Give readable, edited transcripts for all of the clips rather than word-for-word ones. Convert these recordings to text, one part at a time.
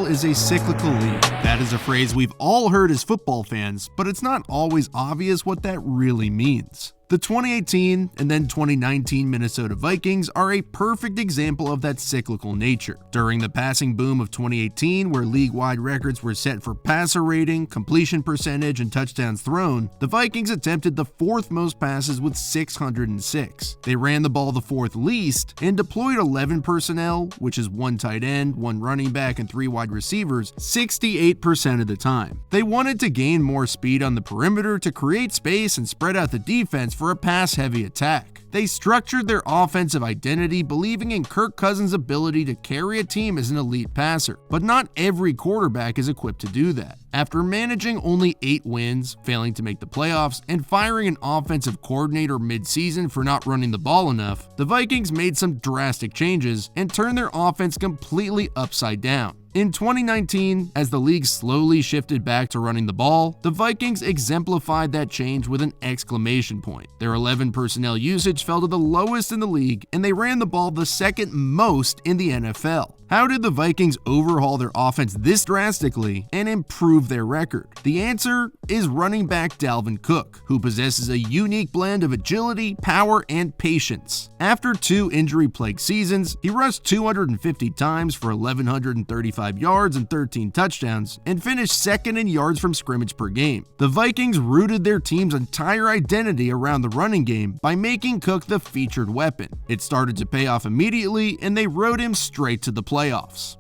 NFL is a cyclical league. That is a phrase we've all heard as football fans, but it's not always obvious what that really means. The 2018 and then 2019 Minnesota Vikings are a perfect example of that cyclical nature. During the passing boom of 2018, where league-wide records were set for passer rating, completion percentage, and touchdowns thrown, the Vikings attempted the fourth most passes with 606. They ran the ball the fourth least and deployed 11 personnel, which is 1 tight end, 1 running back, and 3 wide receivers, 68% of the time. They wanted to gain more speed on the perimeter to create space and spread out the defense for a pass-heavy attack. They structured their offensive identity believing in Kirk Cousins' ability to carry a team as an elite passer, but not every quarterback is equipped to do that. After managing only 8 wins, failing to make the playoffs, and firing an offensive coordinator mid-season for not running the ball enough, the Vikings made some drastic changes and turned their offense completely upside down. In 2019, as the league slowly shifted back to running the ball, the Vikings exemplified that change with an exclamation point. Their 11 personnel usage fell to the lowest in the league, and they ran the ball the second most in the NFL. How did the Vikings overhaul their offense this drastically and improve their record? The answer is running back Dalvin Cook, who possesses a unique blend of agility, power, and patience. After 2 injury-plagued seasons, he rushed 250 times for 1,135 yards and 13 touchdowns, and finished second in yards from scrimmage per game. The Vikings rooted their team's entire identity around the running game by making Cook the featured weapon. It started to pay off immediately, and they rode him straight to the playoffs.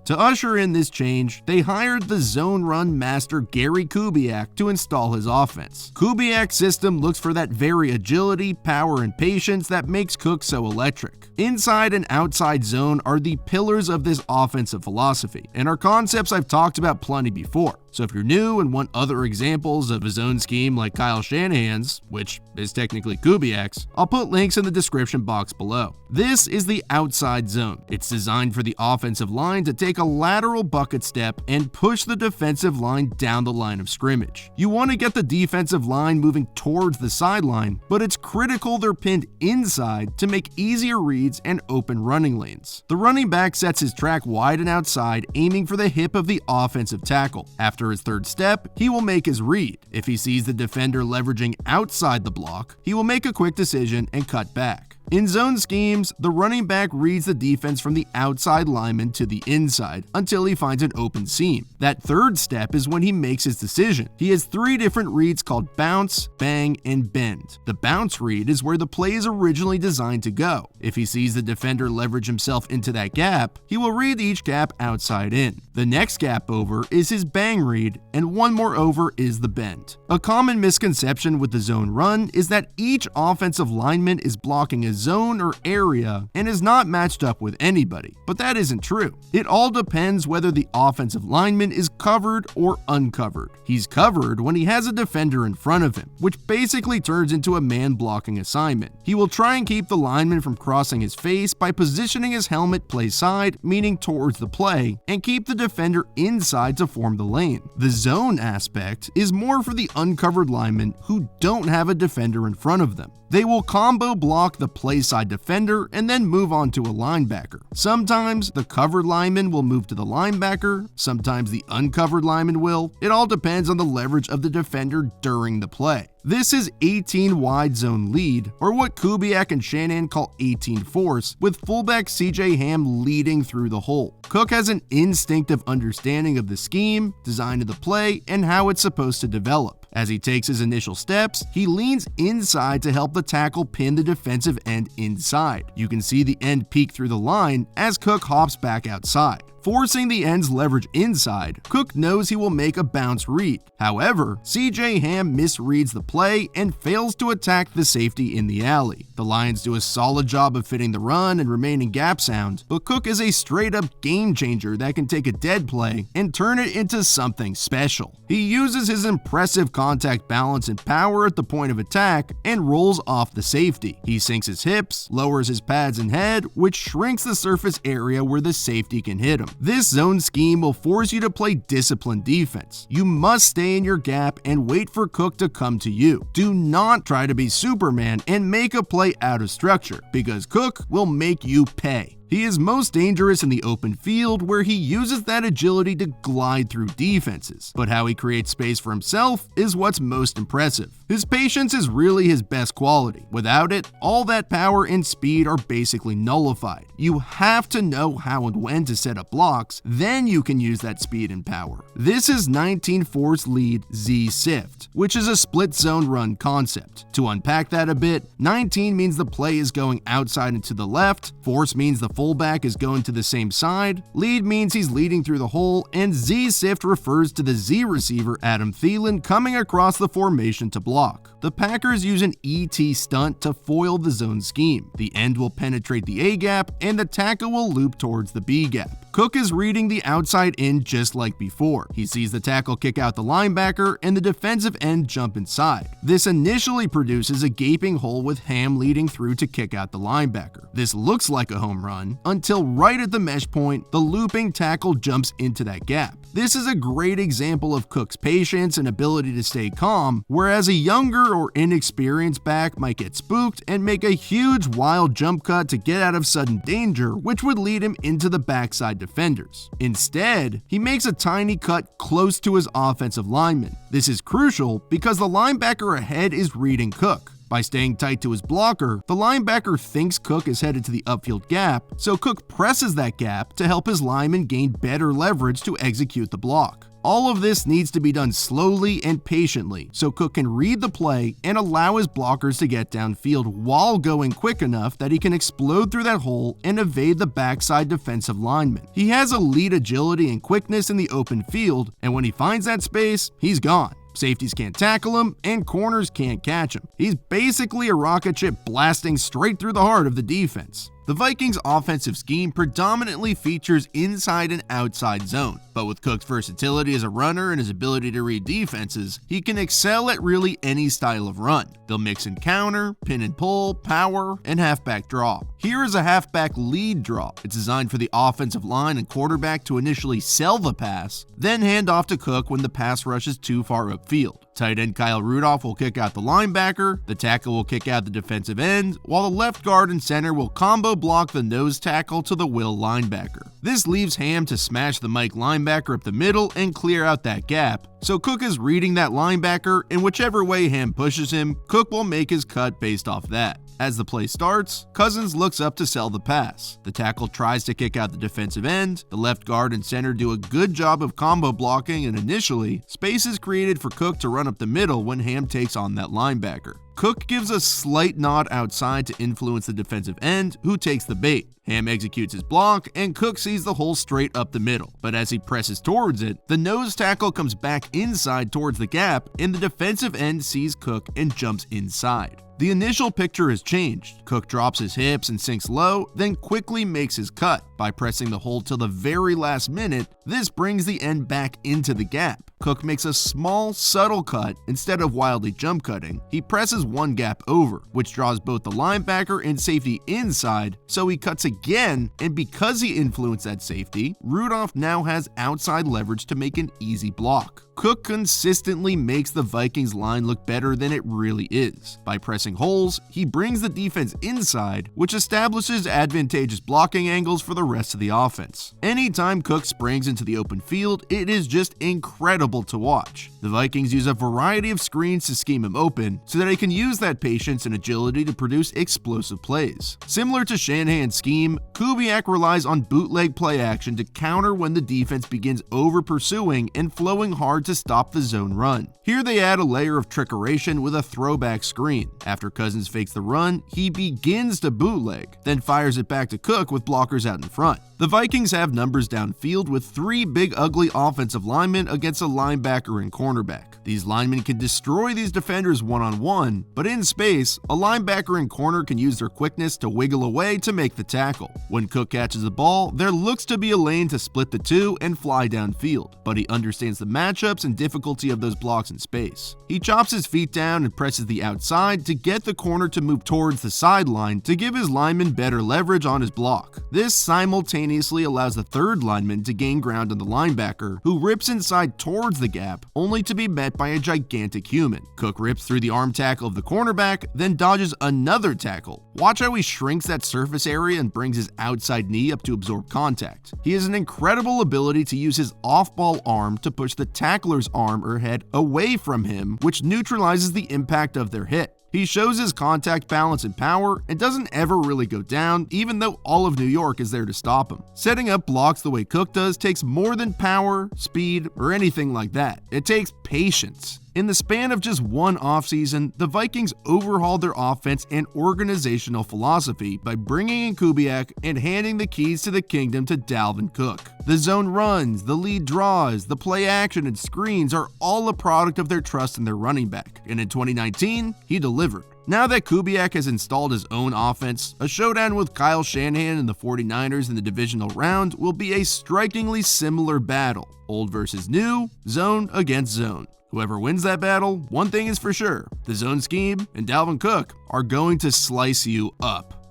To usher in this change, they hired the zone run master Gary Kubiak to install his offense. Kubiak's system looks for that very agility, power, and patience that makes Cook so electric. Inside and outside zone are the pillars of this offensive philosophy, and are concepts I've talked about plenty before. So if you're new and want other examples of a zone scheme like Kyle Shanahan's, which is technically Kubiak's, I'll put links in the description box below. This is the outside zone. It's designed for the offensive line to take a lateral bucket step and push the defensive line down the line of scrimmage. You want to get the defensive line moving towards the sideline, but it's critical they're pinned inside to make easier reads and open running lanes. The running back sets his track wide and outside, aiming for the hip of the offensive tackle. After his third step, he will make his read. If he sees the defender leveraging outside the block, he will make a quick decision and cut back. In zone schemes, the running back reads the defense from the outside lineman to the inside until he finds an open seam. That third step is when he makes his decision. He has 3 different reads called bounce, bang, and bend. The bounce read is where the play is originally designed to go. If he sees the defender leverage himself into that gap, he will read each gap outside in. The next gap over is his bang read, and one more over is the bend. A common misconception with the zone run is that each offensive lineman is blocking a zone or area and is not matched up with anybody, but that isn't true. It all depends whether the offensive lineman is covered or uncovered. He's covered when he has a defender in front of him, which basically turns into a man blocking assignment. He will try and keep the lineman from crossing his face by positioning his helmet play side, meaning towards the play, and keep the defender inside to form the lane. The zone aspect is more for the uncovered linemen who don't have a defender in front of them. They will combo block the play side defender and then move on to a linebacker. Sometimes the covered lineman will move to the linebacker, sometimes the uncovered lineman will. It all depends on the leverage of the defender during the play. This is 18 wide zone lead, or what Kubiak and Shanahan call 18 force, with fullback CJ Ham leading through the hole. Cook has an instinctive understanding of the scheme, design of the play, and how it's supposed to develop. As he takes his initial steps, he leans inside to help the tackle pin the defensive end inside. You can see the end peek through the line as Cook hops back outside. Forcing the end's leverage inside, Cook knows he will make a bounce read. However, CJ Ham misreads the play and fails to attack the safety in the alley. The Lions do a solid job of fitting the run and remaining gap sound, but Cook is a straight-up game changer that can take a dead play and turn it into something special. He uses his impressive contact balance and power at the point of attack and rolls off the safety. He sinks his hips, lowers his pads and head, which shrinks the surface area where the safety can hit him. This zone scheme will force you to play disciplined defense. You must stay in your gap and wait for Cook to come to you. Do not try to be Superman and make a play out of structure, because Cook will make you pay. He is most dangerous in the open field, where he uses that agility to glide through defenses, but how he creates space for himself is what's most impressive. His patience is really his best quality. Without it, all that power and speed are basically nullified. You have to know how and when to set up blocks, then you can use that speed and power. This is 19 force lead Z-Sift, which is a split zone run concept. To unpack that a bit, 19 means the play is going outside and to the left, force means the fullback is going to the same side, lead means he's leading through the hole, and Z-Sift refers to the Z receiver Adam Thielen coming across the formation to block. The Packers use an ET stunt to foil the zone scheme. The end will penetrate the A gap, and the tackle will loop towards the B gap. Cook is reading the outside end just like before. He sees the tackle kick out the linebacker and the defensive end jump inside. This initially produces a gaping hole with Ham leading through to kick out the linebacker. This looks like a home run until right at the mesh point, the looping tackle jumps into that gap. This is a great example of Cook's patience and ability to stay calm, whereas a younger or inexperienced back might get spooked and make a huge wild jump cut to get out of sudden danger, which would lead him into the backside defenders. Instead, he makes a tiny cut close to his offensive lineman. This is crucial because the linebacker ahead is reading Cook. By staying tight to his blocker, the linebacker thinks Cook is headed to the upfield gap, so Cook presses that gap to help his lineman gain better leverage to execute the block. All of this needs to be done slowly and patiently, so Cook can read the play and allow his blockers to get downfield while going quick enough that he can explode through that hole and evade the backside defensive lineman. He has elite agility and quickness in the open field, and when he finds that space, he's gone. Safeties can't tackle him, and corners can't catch him. He's basically a rocket ship blasting straight through the heart of the defense. The Vikings' offensive scheme predominantly features inside and outside zone, but with Cook's versatility as a runner and his ability to read defenses, he can excel at really any style of run. They'll mix in counter, pin and pull, power, and halfback draw. Here is a halfback lead draw. It's designed for the offensive line and quarterback to initially sell the pass, then hand off to Cook when the pass rush is too far upfield. Tight end Kyle Rudolph will kick out the linebacker, the tackle will kick out the defensive end, while the left guard and center will combo block the nose tackle to the will linebacker. This leaves Ham to smash the Mike linebacker up the middle and clear out that gap, so Cook is reading that linebacker, and whichever way Ham pushes him, Cook will make his cut based off that. As the play starts, Cousins looks up to sell the pass. The tackle tries to kick out the defensive end, the left guard and center do a good job of combo blocking, and initially, space is created for Cook to run up the middle when Ham takes on that linebacker. Cook gives a slight nod outside to influence the defensive end, who takes the bait. Ham executes his block, and Cook sees the hole straight up the middle. But as he presses towards it, the nose tackle comes back inside towards the gap, and the defensive end sees Cook and jumps inside. The initial picture has changed. Cook drops his hips and sinks low, then quickly makes his cut. By pressing the hole till the very last minute, this brings the end back into the gap. Cook makes a small, subtle cut instead of wildly jump cutting. He presses one gap over, which draws both the linebacker and safety inside, so he cuts again, and because he influenced that safety, Rudolph now has outside leverage to make an easy block. Cook consistently makes the Vikings line look better than it really is. By pressing holes, he brings the defense inside, which establishes advantageous blocking angles for the rest of the offense. Anytime Cook springs into the open field, it is just incredible to watch. The Vikings use a variety of screens to scheme him open so that he can use that patience and agility to produce explosive plays. Similar to Shanahan's scheme, Kubiak relies on bootleg play action to counter when the defense begins over-pursuing and flowing hard to stop the zone run. Here they add a layer of trickeration with a throwback screen. After Cousins fakes the run, he begins to bootleg, then fires it back to Cook with blockers out in front. The Vikings have numbers downfield with 3 big ugly offensive linemen against a linebacker and cornerback. These linemen can destroy these defenders one-on-one, but in space, a linebacker and corner can use their quickness to wiggle away to make the tackle. When Cook catches the ball, there looks to be a lane to split the two and fly downfield, but he understands the matchups and difficulty of those blocks in space. He chops his feet down and presses the outside to get the corner to move towards the sideline to give his lineman better leverage on his block. This simultaneously allows the third lineman to gain ground on the linebacker, who rips inside towards towards the gap, only to be met by a gigantic human. Cook rips through the arm tackle of the cornerback, then dodges another tackle. Watch how he shrinks that surface area and brings his outside knee up to absorb contact. He has an incredible ability to use his off-ball arm to push the tackler's arm or head away from him, which neutralizes the impact of their hit. He shows his contact balance and power and doesn't ever really go down, even though all of New York is there to stop him. Setting up blocks the way Cook does takes more than power, speed, or anything like that. It takes patience. In the span of just one offseason, the Vikings overhauled their offense and organizational philosophy by bringing in Kubiak and handing the keys to the kingdom to Dalvin Cook. The zone runs, the lead draws, the play action, and screens are all a product of their trust in their running back, and in 2019, he delivered. Now that Kubiak has installed his own offense, a showdown with Kyle Shanahan and the 49ers in the divisional round will be a strikingly similar battle. Old versus new, zone against zone. Whoever wins that battle, one thing is for sure, the zone scheme and Dalvin Cook are going to slice you up.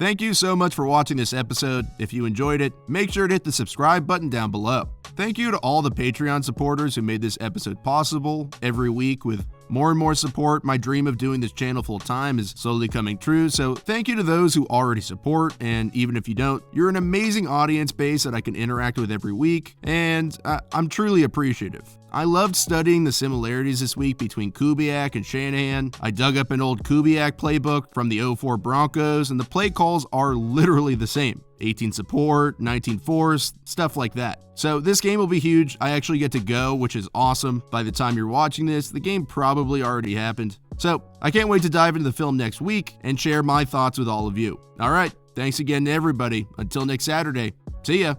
Thank you so much for watching this episode. If you enjoyed it, make sure to hit the subscribe button down below. Thank you to all the Patreon supporters who made this episode possible. Every week, with more and more support, my dream of doing this channel full time is slowly coming true, so thank you to those who already support, and even if you don't, you're an amazing audience base that I can interact with every week, and I'm truly appreciative. I loved studying the similarities this week between Kubiak and Shanahan. I dug up an old Kubiak playbook from the 04 Broncos, and the play calls are literally the same. 18 support, 19 force, stuff like that. So this game will be huge. I actually get to go, which is awesome. By the time you're watching this, the game probably already happened. So I can't wait to dive into the film next week and share my thoughts with all of you. All right, thanks again to everybody. Until next Saturday, see ya.